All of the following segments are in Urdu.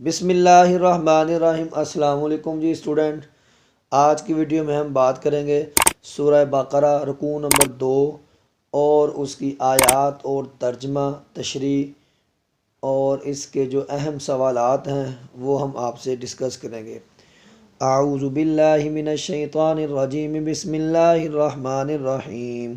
بسم اللہ الرحمن الرحیم۔ السلام علیکم جی اسٹوڈنٹ، آج کی ویڈیو میں ہم بات کریں گے سورہ بقرہ رکوع نمبر 2 اور اس کی آیات اور ترجمہ تشریح اور اس کے جو اہم سوالات ہیں وہ ہم آپ سے ڈسکس کریں گے۔ اعوذ باللہ من الشیطان الرجیم، بسم اللہ الرحمن الرحیم۔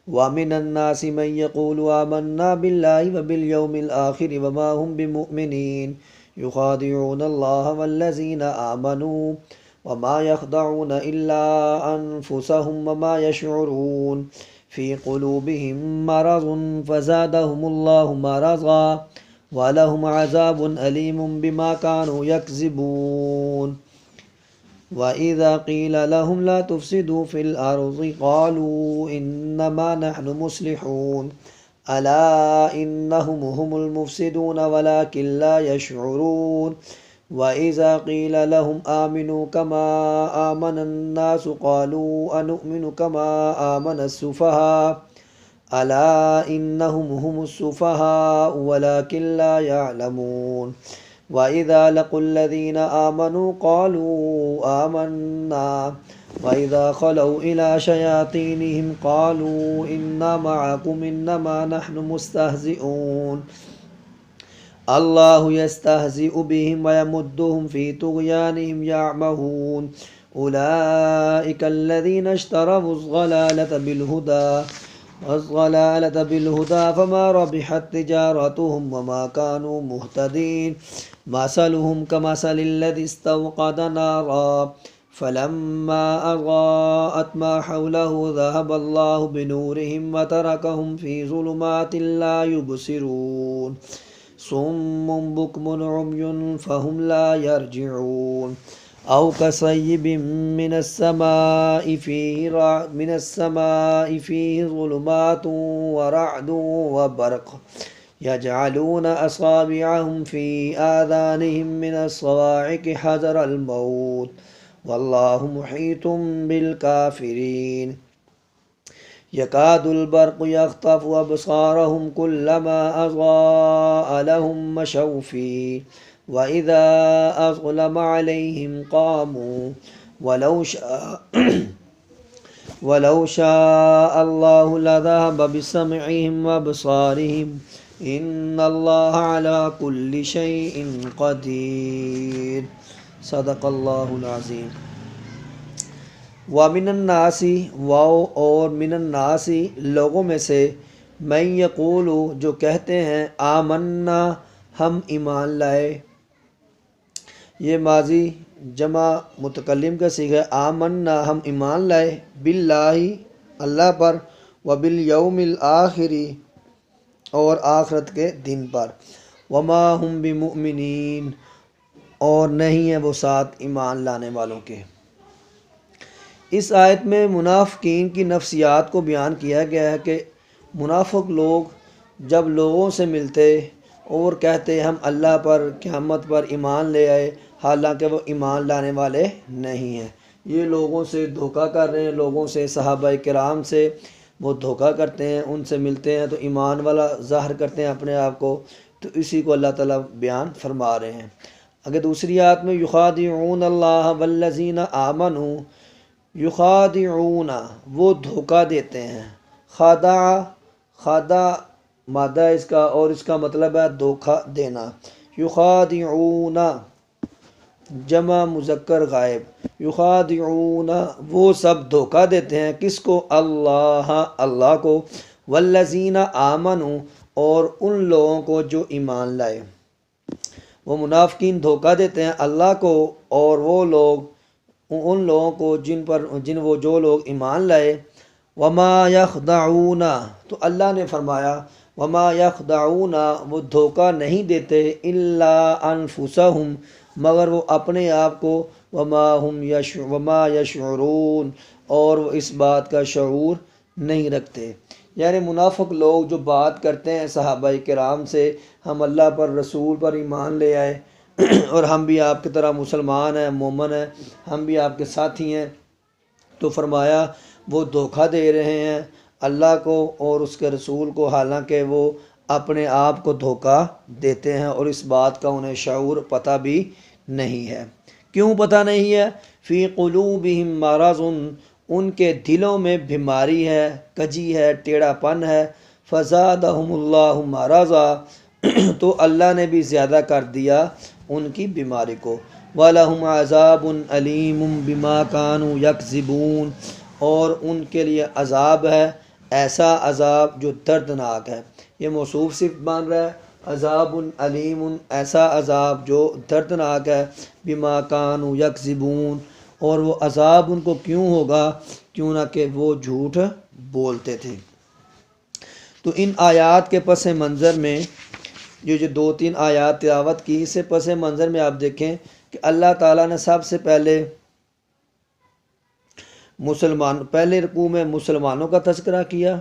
وَمِنَ النَّاسِ مَن يَقُولُ آمَنَّا بِاللَّهِ وَبِالْيَوْمِ الْآخِرِ وَمَا هُم بِمُؤْمِنِينَ يخادعون الله والذين آمنوا وما يخدعون إلا أنفسهم وما يشعرون في قلوبهم مرض فزادهم الله مرضا ولهم عذاب أليم بما كانوا يكذبون وإذا قيل لهم لا تفسدوا في الأرض قالوا إنما نحن مصلحون ألا إنهم هم المفسدون ولكن لا يشعرون وإذا قيل لهم آمنوا كما آمن الناس قالوا أنؤمن كما آمن السفهاء ألا إنهم هم السفهاء ولكن لا يعلمون وإذا لقوا الذين آمنوا قالوا آمنا وإذا خلوا إلى شياطينهم قالوا إنا معكم إنما نحن مستهزئون الله يستهزئ بهم ويمدهم في طغيانهم يعمهون أولئك الذين اشتروا الضلالة بالهدى فما ربحت تجارتهم وما كانوا مهتدين مثلهم كمثل الذي استوقد نارا فلما أضاءت ما حوله ذهب الله بنورهم وتركهم في ظلمات لا يبصرون صم بكم عمي فهم لا يرجعون أو كصيب من السماء فيه ظلمات ورعد وبرق يجعلون أصابعهم في آذانهم من الصواعق حذر الموت والله محيط بالكافرين يكاد البرق يخطف أبصارهم كلما أضاء لهم مشوا فيه وإذا أظلم عليهم قاموا ولو شاء الله لذهب بسمعهم وأبصارهم إن الله على كل شيء قدير صدق اللہ العظیم۔ وَمِنَ النَّاسِ اور من الناس لوگوں میں سے من یقول جو کہتے ہیں آمنا ہم ایمان لائے، یہ ماضی جمع متکلم کا صیغہ ہے۔ آمنا ہم ایمان لائے، باللہ اللہ پر، وبالیوم الآخر اور آخرت کے دن پر، وما ہم بمؤمنین اور نہیں ہے وہ ساتھ ایمان لانے والوں کے۔ اس آیت میں منافقین کی نفسیات کو بیان کیا گیا ہے کہ منافق لوگ جب لوگوں سے ملتے اور کہتے ہم اللہ پر قیامت پر ایمان لے آئے، حالانکہ وہ ایمان لانے والے نہیں ہیں۔ یہ لوگوں سے دھوکہ کر رہے ہیں، لوگوں سے، صحابہ کرام سے وہ دھوکہ کرتے ہیں، ان سے ملتے ہیں تو ایمان والا ظاہر کرتے ہیں اپنے آپ کو، تو اسی کو اللہ تعالیٰ بیان فرما رہے ہیں۔ اگر دوسری آیت میں یخادعون اللہ والذین آمنوا، یخادعون وہ دھوکہ دیتے ہیں، خادع مادہ اس کا اور اس کا مطلب ہے دھوکہ دینا۔ یخادعون جمع مذکر غائب، یخادعون وہ سب دھوکہ دیتے ہیں، کس کو؟ اللہ کو، والذین آمنوا اور ان لوگوں کو جو ایمان لائے۔ وہ منافقین دھوکہ دیتے ہیں اللہ کو اور وہ لوگ ان لوگوں کو جو لوگ ایمان لائے۔ وما یخدعون تو اللہ نے فرمایا وما یخدعون وہ دھوکہ نہیں دیتے الا انفسہم مگر وہ اپنے آپ کو، وما یشعرون اور وہ اس بات کا شعور نہیں رکھتے۔ یعنی منافق لوگ جو بات کرتے ہیں صحابہ کرام سے، ہم اللہ پر، رسول پر ایمان لے آئے اور ہم بھی آپ کی طرح مسلمان ہیں، مومن ہیں، ہم بھی آپ کے ساتھی ہیں، تو فرمایا وہ دھوکہ دے رہے ہیں اللہ کو اور اس کے رسول کو، حالانکہ وہ اپنے آپ کو دھوکہ دیتے ہیں اور اس بات کا انہیں شعور پتہ بھی نہیں ہے۔ کیوں پتہ نہیں ہے؟ فی قلوبہم مرض، ان کے دلوں میں بیماری ہے، کجی ہے، ٹیڑھا پن ہے۔ فزادہم اللہ مرضا، تو اللہ نے بھی زیادہ کر دیا ان کی بیماری کو۔ وَلَهُمْ عَذَابٌ أَلِيمٌ بِمَا كَانُوا يَكْذِبُونَ، اور ان کے لیے عذاب ہے، ایسا عذاب جو دردناک ہے۔ یہ موصوف صفت بن رہا ہے، عذاب علیم، ایسا عذاب جو دردناک ہے، بما كانوا یکذبون، اور وہ عذاب ان کو کیوں ہوگا؟ کیوں نہ کہ وہ جھوٹ بولتے تھے۔ تو ان آیات کے پس منظر میں جو 2-3 آیات تلاوت کی، اس سے پس منظر میں آپ دیکھیں کہ اللہ تعالیٰ نے سب سے پہلے پہلے رکوع میں مسلمانوں کا تذکرہ کیا،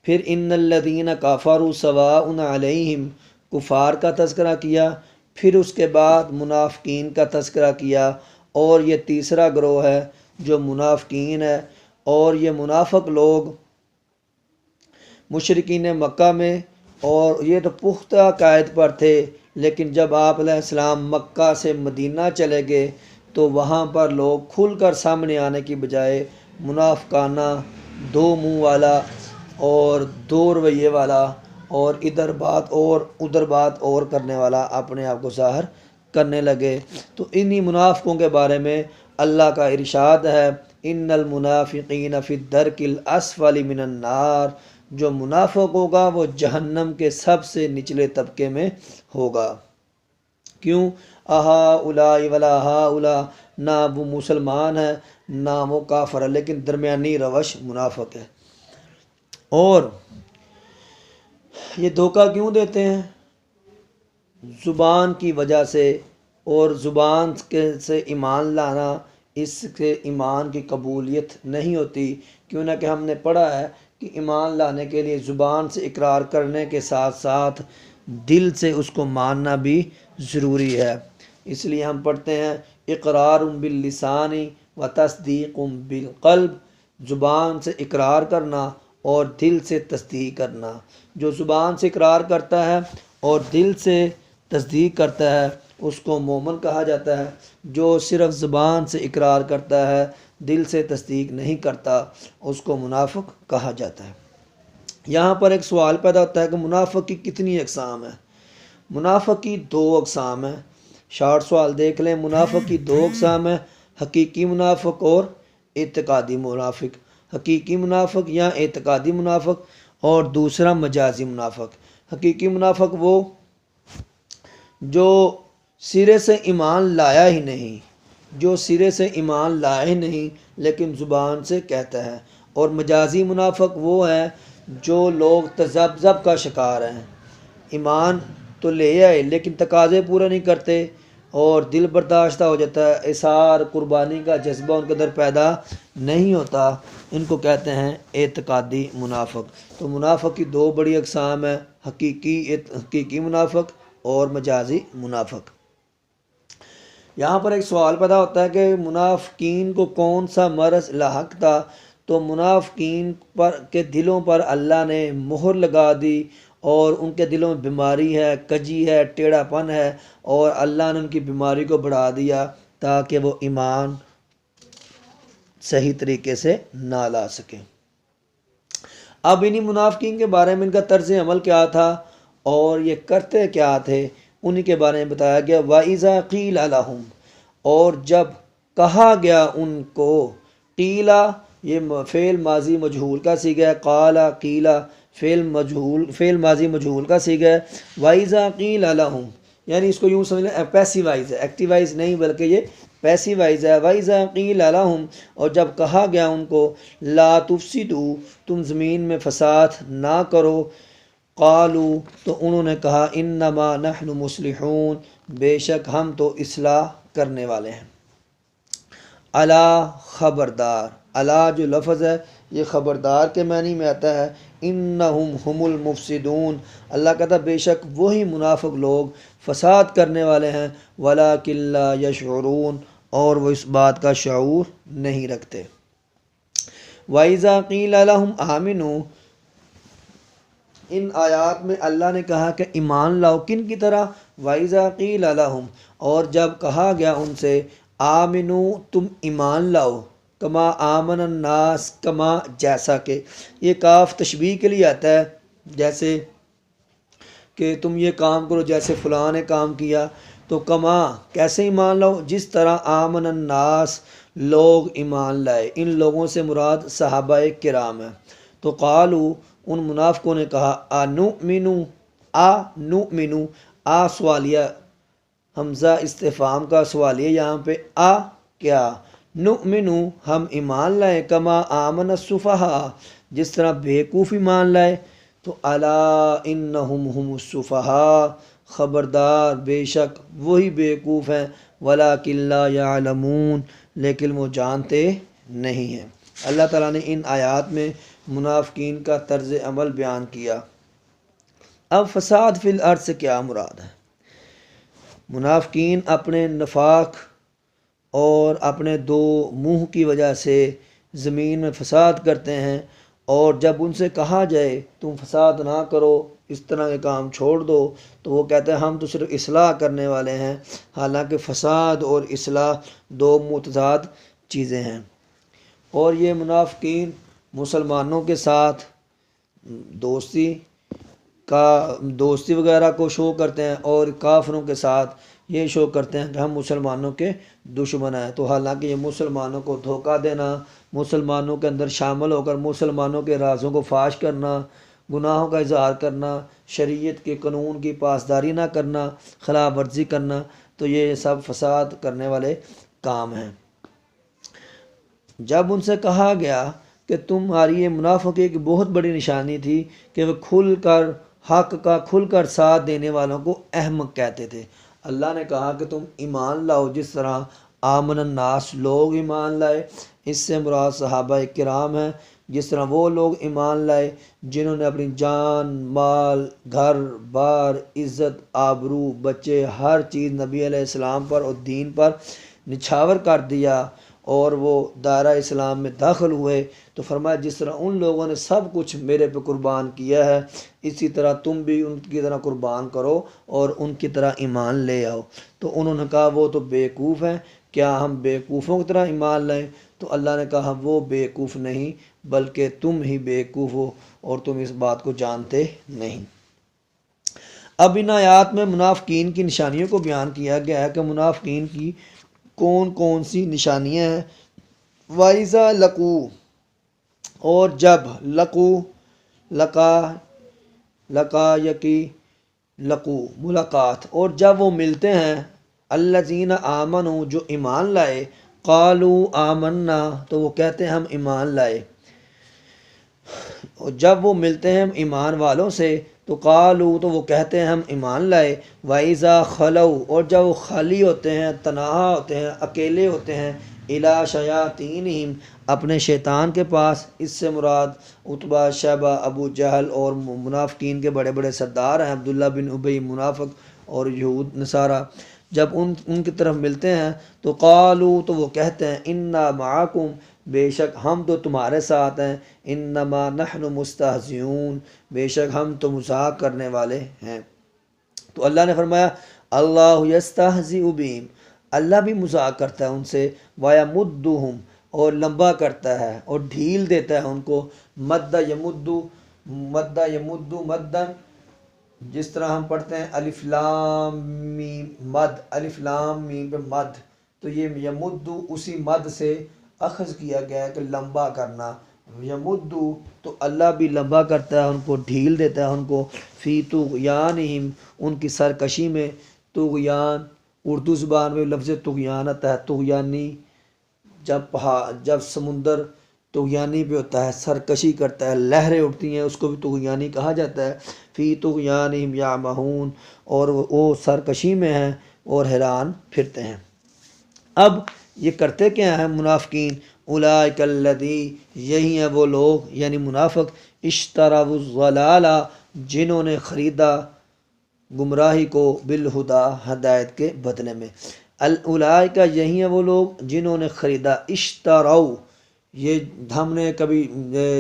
پھر ان الذین کفروا سواء علیہم، کفار کا تذکرہ کیا، پھر اس کے بعد منافقین کا تذکرہ کیا، اور یہ تیسرا گروہ ہے جو منافقین ہے۔ اور یہ منافق لوگ مشرکین مکہ میں، اور یہ تو پختہ عقائد پر تھے، لیکن جب آپ علیہ السلام مکہ سے مدینہ چلے گئے تو وہاں پر لوگ کھل کر سامنے آنے کی بجائے منافقانہ، دو منہ والا اور دو رویے والا، اور ادھر بات اور ادھر بات اور کرنے والا اپنے آپ کو ظاہر کرنے لگے۔ تو انہی منافقوں کے بارے میں اللہ کا ارشاد ہے، ان المنافقین فی الدرک الاسفل من النار، جو منافق ہوگا وہ جہنم کے سب سے نچلے طبقے میں ہوگا۔ کیوں؟ اہؤلاء ولا ہؤلاء، نہ وہ مسلمان ہے نہ وہ کافر ہے، لیکن درمیانی روش منافق ہے۔ اور یہ دھوکہ کیوں دیتے ہیں؟ زبان کی وجہ سے، اور زبان سے ایمان لانا، اس کے ایمان کی قبولیت نہیں ہوتی، کیوں نہ کہ ہم نے پڑھا ہے کہ ایمان لانے کے لیے زبان سے اقرار کرنے کے ساتھ ساتھ دل سے اس کو ماننا بھی ضروری ہے۔ اس لیے ہم پڑھتے ہیں اقرار باللسان و تصدیق بالقلب، زبان سے اقرار کرنا اور دل سے تصدیق کرنا۔ جو زبان سے اقرار کرتا ہے اور دل سے تصدیق کرتا ہے اس کو مومن کہا جاتا ہے۔ جو صرف زبان سے اقرار کرتا ہے دل سے تصدیق نہیں کرتا اس کو منافق کہا جاتا ہے۔ یہاں پر ایک سوال پیدا ہوتا ہے کہ منافق کی کتنی اقسام ہیں؟ منافق کی 2 اقسام ہیں۔ شارٹ سوال دیکھ لیں، منافق کی 2 اقسام ہیں، حقیقی منافق اور اعتقادی منافق۔ حقیقی منافق یا اعتقادی منافق، اور دوسرا مجازی منافق۔ حقیقی منافق وہ جو سرے سے ایمان لایا ہی نہیں، جو سرے سے ایمان لایا ہی نہیں لیکن زبان سے کہتا ہے۔ اور مجازی منافق وہ ہے جو لوگ تذبذب کا شکار ہیں، ایمان تو لے آئے لیکن تقاضے پورے نہیں کرتے، اور دل برداشتہ ہو جاتا ہے، اثار قربانی کا جذبہ ان کے اندر پیدا نہیں ہوتا، ان کو کہتے ہیں اعتقادی منافق۔ تو منافق کی 2 بڑی اقسام ہیں، حقیقی منافق اور مجازی منافق۔ یہاں پر ایک سوال پیدا ہوتا ہے کہ منافقین کو کون سا مرض لاحق تھا؟ تو منافقین کے دلوں پر اللہ نے مہر لگا دی، اور ان کے دلوں میں بیماری ہے، کجی ہے، ٹیڑھا پن ہے، اور اللہ نے ان کی بیماری کو بڑھا دیا تاکہ وہ ایمان صحیح طریقے سے نہ لا سکیں۔ اب انہی منافقین کے بارے میں ان کا طرز عمل کیا تھا اور یہ کرتے کیا تھے، انہی کے بارے میں بتایا گیا۔ وَإِذَا قِيلَ لَهُمْ، اور جب کہا گیا ان کو، قیلا یہ فعل ماضی مجہول کا صیغہ ہے، قالا قیلا فعل ماضی مجہول کا صیغہ ہے۔ وَإِذَا قِيلَ لَهُمْ، یعنی اس کو یوں سمجھ لیں پیسیوائز ہے، ایکٹیوائز نہیں بلکہ یہ پیسیوائز ہے۔ وَإِذَا قِيلَ لَهُمْ، اور جب کہا گیا ان کو، لا تفسدوا، تم زمین میں فساد نہ کرو، قالوا، تو انہوں نے کہا، انما نحن مصلحون، بے شک ہم تو اصلاح کرنے والے ہیں۔ الا، خبردار، الا جو لفظ ہے یہ خبردار کے معنی میں آتا ہے۔ انہم هم المفسدون، اللہ کہتا ہے بے شک وہی منافق لوگ فساد کرنے والے ہیں، ولکن لا یشعرون، اور وہ اس بات کا شعور نہیں رکھتے۔ وَإِذَا قِيلَ لَهُمْ آمِنُوا، ان آیات میں اللہ نے کہا کہ ایمان لاؤ، کن کی طرح؟ وَإِذَا قِيلَ لَهُمْ، اور جب کہا گیا ان سے آمنو تم ایمان لاؤ، کما آمن الناس، کما جیسا کہ، یہ کاف تشبیہ کے لیے آتا ہے، جیسے کہ تم یہ کام کرو جیسے فلاں نے کام کیا، تو کما کیسے ایمان لاؤ؟ جس طرح آمن الناس لوگ ایمان لائے، ان لوگوں سے مراد صحابہ کرام ہیں۔ تو قالو ان منافقوں نے کہا نؤمنو، آ سوالیہ، حمزہ استفہام کا سوالیہ یہاں پہ، آ کیا؟ نؤمنو ہم ایمان لائے، کما آمن السفہاء جس طرح بیوقوف ایمان لائے۔ تو الا انہم هم السفہاء، خبردار بے شک وہی بیوقوف ہیں، ولکن لا یعلمون لیکن وہ جانتے نہیں ہیں۔ اللہ تعالیٰ نے ان آیات میں منافقین کا طرز عمل بیان کیا۔ اب فساد فی الارض سے کیا مراد ہے؟ منافقین اپنے نفاق اور اپنے دو منہ کی وجہ سے زمین میں فساد کرتے ہیں، اور جب ان سے کہا جائے تم فساد نہ کرو، اس طرح کے کام چھوڑ دو، تو وہ کہتے ہیں ہم تو صرف اصلاح کرنے والے ہیں، حالانکہ فساد اور اصلاح دو متضاد چیزیں ہیں۔ اور یہ منافقین مسلمانوں کے ساتھ دوستی وغیرہ کو شو کرتے ہیں، اور کافروں کے ساتھ یہ شو کرتے ہیں کہ ہم مسلمانوں کے دشمن ہیں۔ تو حالانکہ یہ مسلمانوں کو دھوکہ دینا، مسلمانوں کے اندر شامل ہو کر مسلمانوں کے رازوں کو فاش کرنا، گناہوں کا اظہار کرنا، شریعت کے قانون کی پاسداری نہ کرنا، خلاف ورزی کرنا، تو یہ سب فساد کرنے والے کام ہیں۔ جب ان سے کہا گیا کہ تمہاری یہ منافقی کی بہت بڑی نشانی تھی کہ وہ کھل کر حق کا کھل کر ساتھ دینے والوں کو احمق کہتے تھے، اللہ نے کہا کہ تم ایمان لاؤ جس طرح آمن الناس لوگ ایمان لائے، اس سے مراد صحابہ کرام ہیں، جس طرح وہ لوگ ایمان لائے جنہوں نے اپنی جان، مال، گھر بار، عزت، آبرو، بچے، ہر چیز نبی علیہ السلام پر اور دین پر نچھاور کر دیا، اور وہ دائرہ اسلام میں داخل ہوئے۔ تو فرمایا جس طرح ان لوگوں نے سب کچھ میرے پہ قربان کیا ہے، اسی طرح تم بھی ان کی طرح قربان کرو اور ان کی طرح ایمان لے آؤ۔ تو انہوں نے کہا وہ تو بیوقوف ہیں، کیا ہم بیوقوفوں کی طرح ایمان لائیں؟ تو اللہ نے کہا وہ بیوقوف نہیں بلکہ تم ہی بیوقوف ہو اور تم اس بات کو جانتے نہیں۔ اب ان آیات میں منافقین کی نشانیوں کو بیان کیا گیا ہے کہ منافقین کی کون کون سی نشانیاں ہیں۔ وَإِذَا لَقُوا، اور جب، لقا یقی لقو ملاقات، اور جب وہ ملتے ہیں، الذین آمنوا جو ایمان لائے، قالوا آمنا تو وہ کہتے ہیں ہم ایمان لائے، اور جب وہ ملتے ہیں ایمان والوں سے تو قالوا تو وہ کہتے ہیں ہم ایمان لائے، وَإِذَا خَلَوْا، اور جب وہ خالی ہوتے ہیں، تنہا ہوتے ہیں، اکیلے ہوتے ہیں، اِلَىٰ شَيَاطِینِهِمْ اپنے شیطان کے پاس، اس سے مراد عتبہ، شیبہ، ابو جہل اور منافقین کے بڑے بڑے سردار ہیں، عبداللہ بن ابی منافق اور یہود نصارہ، جب ان کی طرف ملتے ہیں تو قالوا تو وہ کہتے ہیں انا معکم بے شک ہم تو تمہارے ساتھ ہیں، انما نحن مستہزئون بے شک ہم تو مذاق کرنے والے ہیں۔ تو اللہ نے فرمایا اللہ یستہزئ بہم، اللہ بھی مذاق کرتا ہے ان سے، ویمدہم اور لمبا کرتا ہے اور ڈھیل دیتا ہے ان کو، مد یمد مدن، جس طرح ہم پڑھتے ہیں الف لام میم مد، الف لام میم پہ مد، تو یہ یمد اسی مد سے اخذ کیا گیا ہے کہ لمبا کرنا، یمد تو اللہ بھی لمبا کرتا ہے ان کو، ڈھیل دیتا ہے ان کو، فی طغیانہم ان کی سرکشی میں، طغیان اردو زبان میں لفظ طغیان آتا ہے، طغیانی، جب سمندر طغیانی پہ ہوتا ہے، سرکشی کرتا ہے، لہریں اٹھتی ہیں، اس کو بھی طغیانی کہا جاتا ہے، فی طغیانہم یعمہون اور وہ سرکشی میں ہیں اور حیران پھرتے ہیں۔ اب یہ کرتے کیا ہیں منافقین؟ اولئک الذی یہی ہیں وہ لوگ یعنی منافق، اشتروا الضلالہ جنہوں نے خریدا گمراہی کو، بالہدا ہدایت کے بدلے میں، اولئک یہی ہیں وہ لوگ جنہوں نے خریدا، اشتروا یہ ہم نے کبھی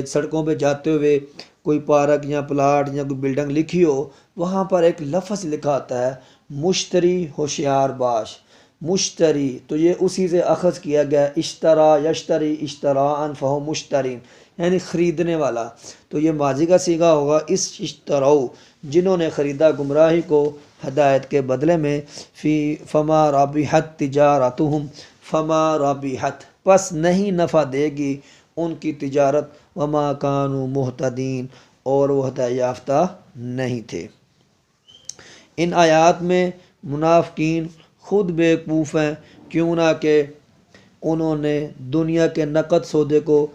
سڑکوں پہ جاتے ہوئے کوئی پارک یا پلاٹ یا کوئی بلڈنگ لکھی ہو، وہاں پر ایک لفظ لکھا آتا ہے مشتری ہوشیار باش۔ مشتری تو یہ اسی سے اخذ کیا گیا، اشترا یشتری اشتراء فہو مشترین، یعنی خریدنے والا۔ تو یہ ماضی کا صیغہ ہوگا اس اشتراؤ، جنہوں نے خریدا گمراہی کو ہدایت کے بدلے میں، فی فما رابحت تجارتہم، فما رابحت پس نہیں نفع دے گی ان کی تجارت، وما کانوا مہتدین اور وہ ہدایت یافتہ نہیں تھے۔ ان آیات میں منافقین خود بیوقوف ہیں، کیوں نہ کہ انہوں نے دنیا کے نقد سودے کو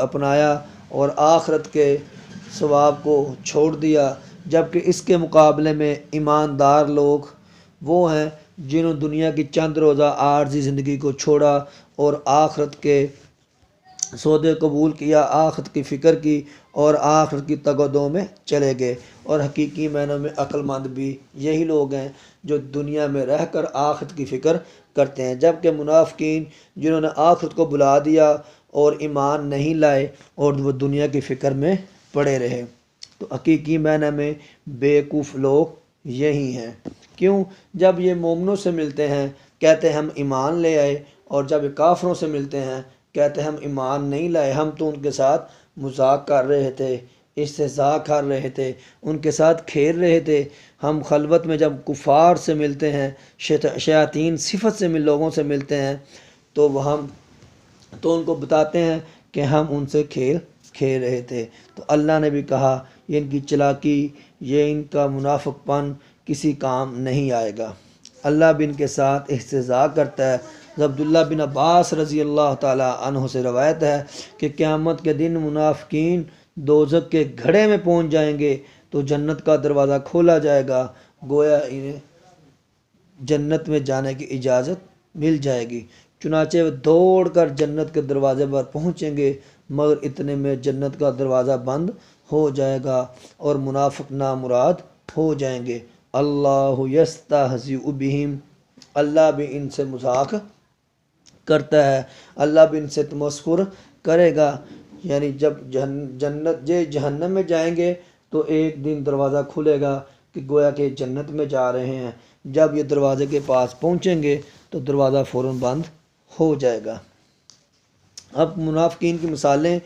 اپنایا اور آخرت کے ثواب کو چھوڑ دیا، جبکہ اس کے مقابلے میں ایماندار لوگ وہ ہیں جنہوں نے دنیا کی چند روزہ عارضی زندگی کو چھوڑا اور آخرت کے سودے قبول کیا، آخرت کی فکر کی اور آخرت کی تگدوں میں چلے گئے۔ اور حقیقی معنوں میں عقل مند بھی یہی لوگ ہیں جو دنیا میں رہ کر آخرت کی فکر کرتے ہیں، جبکہ منافقین جنہوں نے آخرت کو بلا دیا اور ایمان نہیں لائے اور وہ دنیا کی فکر میں پڑے رہے۔ تو حقیقی معنی میں بیوقوف لوگ یہی ہیں۔ کیوں؟ جب یہ مومنوں سے ملتے ہیں کہتے ہیں ہم ایمان لے آئے، اور جب یہ کافروں سے ملتے ہیں کہتے ہیں ہم ایمان نہیں لائے، ہم تو ان کے ساتھ مذاق کر رہے تھے، استہزاء کر رہے تھے، ان کے ساتھ کھیل رہے تھے۔ ہم خلوت میں جب کفار سے ملتے ہیں، شیاطین صفت سے لوگوں سے ملتے ہیں، تو ہم تو ان کو بتاتے ہیں کہ ہم ان سے کھیل رہے تھے۔ تو اللہ نے بھی کہا یہ ان کی چلاکی، یہ ان کا منافق پن کسی کام نہیں آئے گا۔ اللہ بھی ان کے ساتھ استہزاء کرتا ہے۔ عبداللہ بن عباس رضی اللہ تعالیٰ عنہ سے روایت ہے کہ قیامت کے دن منافقین دوزخ کے گھڑے میں پہنچ جائیں گے تو جنت کا دروازہ کھولا جائے گا، گویا انہیں جنت میں جانے کی اجازت مل جائے گی۔ چنانچہ وہ دوڑ کر جنت کے دروازے پر پہنچیں گے، مگر اتنے میں جنت کا دروازہ بند ہو جائے گا اور منافق نامراد ہو جائیں گے۔ اللہ یستہزئ بہم، اللہ بھی ان سے مذاق کرتا ہے، اللہ بھی ان سے تمسخر کرے گا۔ یعنی جب جہنم میں جائیں گے تو ایک دن دروازہ کھلے گا کہ گویا کہ جنت میں جا رہے ہیں، جب یہ دروازے کے پاس پہنچیں گے تو دروازہ فوراً بند ہو جائے گا۔ اب منافقین کی مثالیں،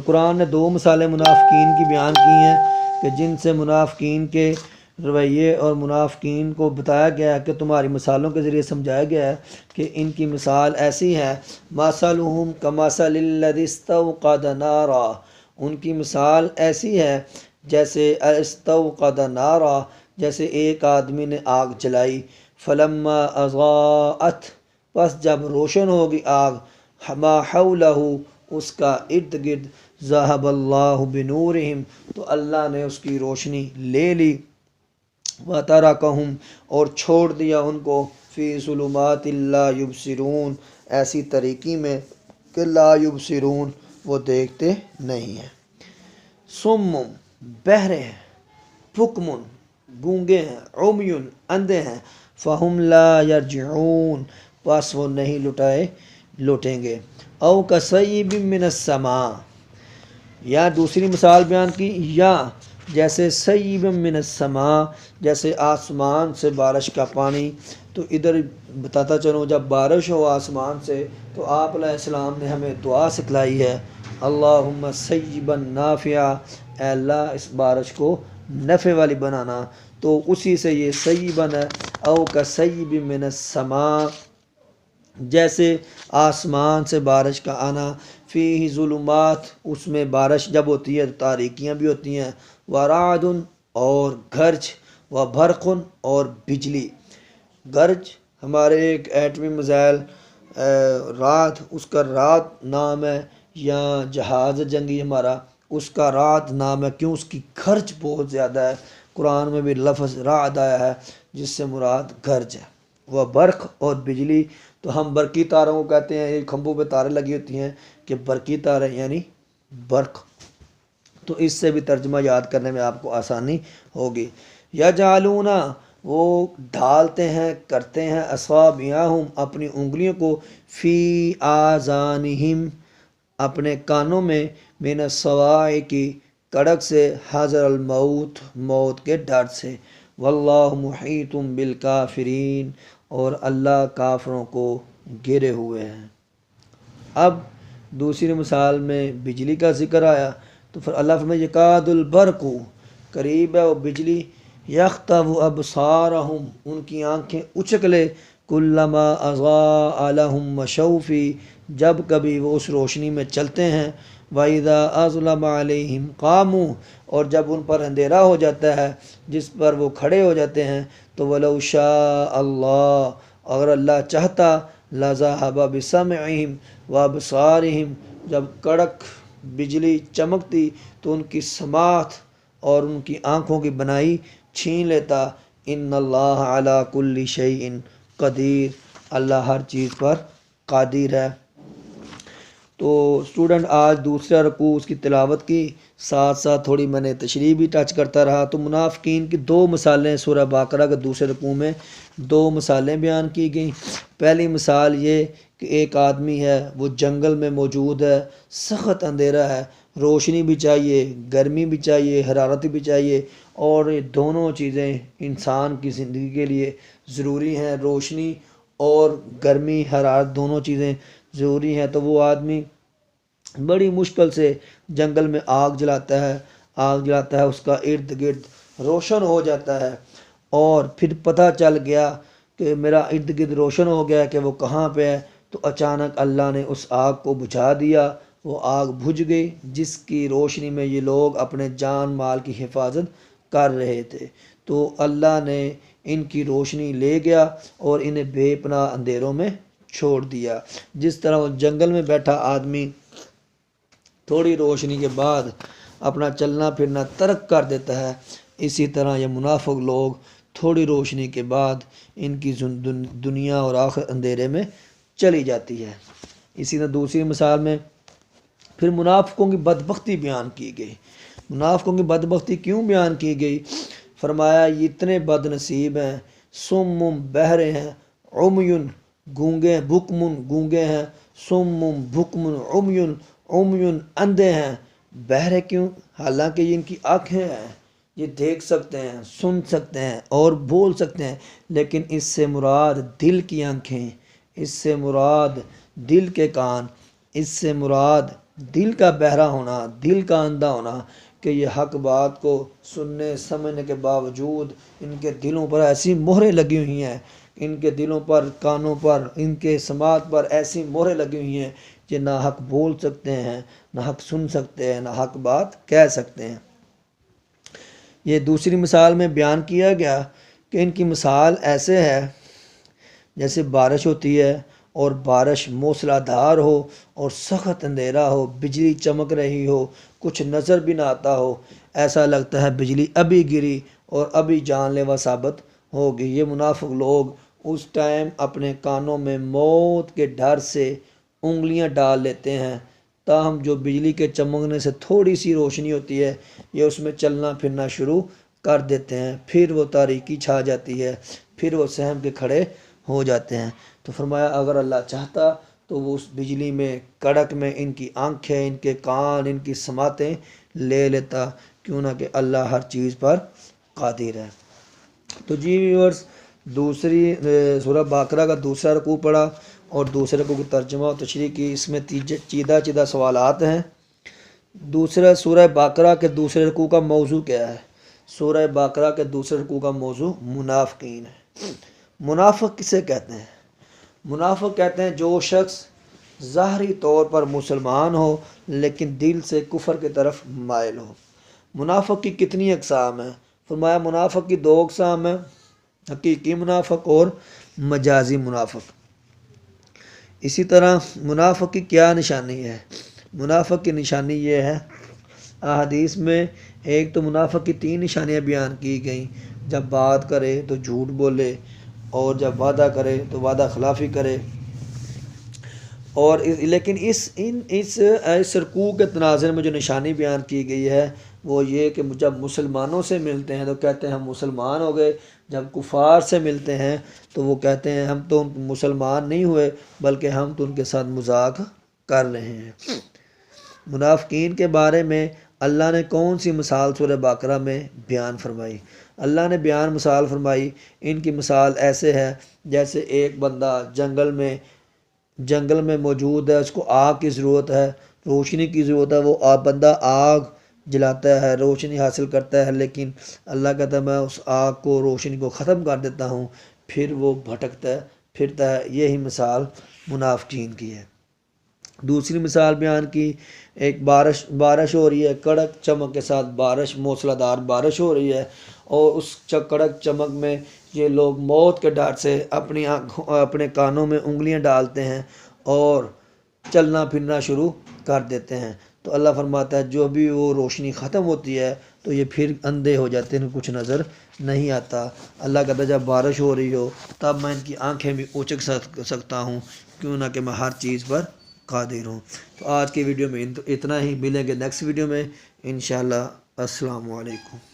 قرآن نے 2 مثالیں منافقین کی بیان کی ہیں کہ جن سے منافقین کے رویے اور منافقین کو بتایا گیا ہے کہ تمہاری مثالوں کے ذریعے سمجھایا گیا ہے کہ ان کی مثال ایسی ہے، مثلہم کمثل الذی استوقد نارا، ان کی مثال ایسی ہے جیسے استوقد نارا، جیسے ایک آدمی نے آگ جلائی، فلما اضاءت پس جب روشن ہوگی آگ، ما حولہ اس کا ارد گرد، ذہب اللہ بنورہم تو اللہ نے اس کی روشنی لے لی، وترکہم اور چھوڑ دیا ان کو، فی ظلمات لا یبصرون ایسی طریقی میں کہ لا یبصرون وہ دیکھتے نہیں ہیں، صم بہرے ہیں، بکم گونگے ہیں، عمی اندھے ہیں، فہم لا یرجعون پس وہ نہیں لوٹیں گے، او کصیب من السماء یا دوسری مثال بیان کی، یا جیسے سیب من السماء جیسے آسمان سے بارش کا پانی۔ تو ادھر بتاتا چلوں جب بارش ہو آسمان سے تو آپ علیہ السلام نے ہمیں دعا سکھلائی ہے، اللہم سیبا نافعا، اے اللہ اس بارش کو نفع والی بنانا، تو اسی سے یہ سیبا ہے، او کصیب من السماء جیسے آسمان سے بارش کا آنا، فیہ ظلمات اس میں بارش جب ہوتی ہے تاریکیاں بھی ہوتی ہیں، ورعد اور گرج، وبرق اور بجلی۔ گرج ہمارے ایک ایٹمی میزائل رات، اس کا رات نام ہے، یا جہاز جنگی ہمارا اس کا رات نام ہے، کیوں اس کی گرج بہت زیادہ ہے، قرآن میں بھی لفظ رعد آیا ہے جس سے مراد گرج ہے۔ وہ برق اور بجلی، تو ہم برقی تاروں کو کہتے ہیں، یہ کھمبوں پہ تاریں لگی ہوتی ہیں کہ برقی تاریں یعنی برق، تو اس سے بھی ترجمہ یاد کرنے میں آپ کو آسانی ہوگی۔ یجعلون وہ ڈالتے ہیں کرتے ہیں، اصابعہم اپنی انگلیوں کو، فی آذانہم اپنے کانوں میں من الصواعق کی کڑک سے، حذر الموت موت کے ڈر سے، واللہ محیط بالکافرین اور اللہ کافروں کو گھیرے ہوئے ہیں۔ اب دوسری مثال میں بجلی کا ذکر آیا تو پھر اللہ فرمائے یکاد البرق، قریب ہے وہ بجلی، یخطف ابصارہم ان کی آنکھیں اچک لے، کلما اضاء لہم مشوا فیہ جب کبھی وہ اس روشنی میں چلتے ہیں، وَإِذَا أَظْلَمَ عَلَيْهِمْ قَامُوا اور جب ان پر اندھیرا ہو جاتا ہے جس پر وہ کھڑے ہو جاتے ہیں، تو وَلَوْ شَاءَ اللَّهُ اگر اللہ چاہتا، لَذَهَبَ بِسَمْعِهِمْ وَأَبْصَارِهِمْ جب کڑک بجلی چمکتی تو ان کی سماعت اور ان کی آنکھوں کی بنائی چھین لیتا۔ ان اللہ علی کل شیء قدیر اللہ ہر چیز پر قادر ہے۔ تو اسٹوڈنٹ آج دوسرا رکوع اس کی تلاوت کی، ساتھ ساتھ تھوڑی میں نے تشریح بھی ٹچ کرتا رہا۔ تو منافقین کی دو مثالیں سورہ بقرہ کے دوسرے رکوع میں دو مثالیں بیان کی گئیں۔ پہلی مثال یہ کہ ایک آدمی ہے، وہ جنگل میں موجود ہے، سخت اندھیرا ہے، روشنی بھی چاہیے، گرمی بھی چاہیے، حرارت بھی چاہیے، اور یہ دونوں چیزیں انسان کی زندگی کے لیے ضروری ہیں۔ روشنی اور گرمی، حرارت دونوں چیزیں ضروری ہیں۔ تو وہ آدمی بڑی مشکل سے جنگل میں آگ جلاتا ہے، اس کا ارد گرد روشن ہو جاتا ہے، اور پھر پتہ چل گیا کہ میرا ارد گرد روشن ہو گیا کہ وہ کہاں پہ ہے، تو اچانک اللہ نے اس آگ کو بجھا دیا، وہ آگ بجھ گئی جس کی روشنی میں یہ لوگ اپنے جان مال کی حفاظت کر رہے تھے۔ تو اللہ نے ان کی روشنی لے گیا اور انہیں بے پناہ اندھیروں میں چھوڑ دیا۔ جس طرح وہ جنگل میں بیٹھا آدمی تھوڑی روشنی کے بعد اپنا چلنا پھرنا ترک کر دیتا ہے، اسی طرح یہ منافق لوگ تھوڑی روشنی کے بعد ان کی دنیا اور آخرت اندھیرے میں چلی جاتی ہے۔ اسی طرح دوسری مثال میں پھر منافقوں کی بدبختی بیان کی گئی۔ منافقوں کی بدبختی کیوں بیان کی گئی؟ فرمایا یہ اتنے بد نصیب ہیں، سم بہرے ہیں، عمیٌ گونگے ہیں، بکمن گونگے ہیں، سم بکمن عمیٌ اندھے ہیں۔ بہرے کیوں؟ حالانکہ یہ ان کی آنکھیں ہیں، یہ دیکھ سکتے ہیں، سن سکتے ہیں اور بول سکتے ہیں، لیکن اس سے مراد دل کی آنکھیں، اس سے مراد دل کے کان، اس سے مراد دل کا بہرا ہونا، دل کا اندھا ہونا، کہ یہ حق بات کو سننے سمجھنے کے باوجود ان کے دلوں پر ایسی مہریں لگی ہوئی ہیں، ان کے دلوں پر، کانوں پر، ان کے سماعت پر ایسی مہریں لگی ہوئی ہیں کہ نہ حق بول سکتے ہیں، نہ حق سن سکتے ہیں، نہ حق بات کہہ سکتے ہیں۔ یہ دوسری مثال میں بیان کیا گیا کہ ان کی مثال ایسے ہے جیسے بارش ہوتی ہے اور بارش موسلا دھار ہو اور سخت اندھیرا ہو، بجلی چمک رہی ہو، کچھ نظر بھی نہ آتا ہو، ایسا لگتا ہے بجلی ابھی گری اور ابھی جان لیوا ثابت ہوگی۔ یہ منافق لوگ اس ٹائم اپنے کانوں میں موت کے ڈر سے انگلیاں ڈال لیتے ہیں، تاہم جو بجلی کے چمکنے سے تھوڑی سی روشنی ہوتی ہے یہ اس میں چلنا پھرنا شروع کر دیتے ہیں، پھر وہ تاریکی چھا جاتی ہے، پھر وہ سہم کے کھڑے ہو جاتے ہیں۔ تو فرمایا اگر اللہ چاہتا تو وہ اس بجلی میں، کڑک میں ان کی آنکھیں، ان کے کان، ان کی سماعتیں لے لیتا، کیوں نہ کہ اللہ ہر چیز پر قادر ہے۔ تو جی ویورز، دوسری سورہ بقرہ کا دوسرا رکوع پڑھا اور دوسرے رکوع کی ترجمہ و تشریح کی، اس میں چیدہ سوالات ہیں۔ دوسرا سورہ بقرہ کے دوسرے رکوع کا موضوع کیا ہے؟ سورہ بقرہ کے دوسرے رکوع کا موضوع منافقین ہے۔ منافق کسے کہتے ہیں؟ منافق کہتے ہیں جو شخص ظاہری طور پر مسلمان ہو لیکن دل سے کفر کی طرف مائل ہو۔ منافق کی کتنی اقسام ہیں؟ فرمایا منافق کی دو اقسام ہیں، حقیقی منافق اور مجازی منافق۔ اسی طرح منافق کی کیا نشانی ہے؟ منافق کی نشانی یہ ہے، احادیث میں ایک تو منافق کی 3 نشانیاں بیان کی گئیں، جب بات کرے تو جھوٹ بولے، اور جب وعدہ کرے تو وعدہ خلافی کرے، اور لیکن اس رکوع کے تناظر میں جو نشانی بیان کی گئی ہے وہ یہ کہ جب مسلمانوں سے ملتے ہیں تو کہتے ہیں ہم مسلمان ہو گئے، جب کفار سے ملتے ہیں تو وہ کہتے ہیں ہم تو مسلمان نہیں ہوئے بلکہ ہم تو ان کے ساتھ مذاق کر رہے ہیں۔ منافقین کے بارے میں اللہ نے کون سی مثال سورہ بقرہ میں بیان فرمائی؟ اللہ نے مثال فرمائی، ان کی مثال ایسے ہے جیسے ایک بندہ جنگل میں موجود ہے، اس کو آگ کی ضرورت ہے، روشنی کی ضرورت ہے، وہ بندہ آگ جلاتا ہے، روشنی حاصل کرتا ہے، لیکن اللہ کہتا ہے میں اس آگ کو، روشنی کو ختم کر دیتا ہوں، پھر وہ بھٹکتا ہے پھرتا ہے۔ یہی مثال منافقین کی ہے۔ دوسری مثال بیان کی، ایک بارش ہو رہی ہے، کڑک چمک کے ساتھ بارش، موسلا دھار بارش ہو رہی ہے، اور اس کڑک چمک میں یہ لوگ موت کے ڈر سے اپنے کانوں میں انگلیاں ڈالتے ہیں اور چلنا پھرنا شروع کر دیتے ہیں۔ تو اللہ فرماتا ہے جو بھی وہ روشنی ختم ہوتی ہے تو یہ پھر اندھے ہو جاتے ہیں، کچھ نظر نہیں آتا۔ اللہ کہتا ہے جب بارش ہو رہی ہو تب میں ان کی آنکھیں بھی اونچک سکتا ہوں، کیوں نہ کہ میں ہر چیز پر قادر ہوں۔ تو آج کی ویڈیو میں اتنا ہی، ملیں گے نیکسٹ ویڈیو میں انشاءاللہ۔ السلام علیکم۔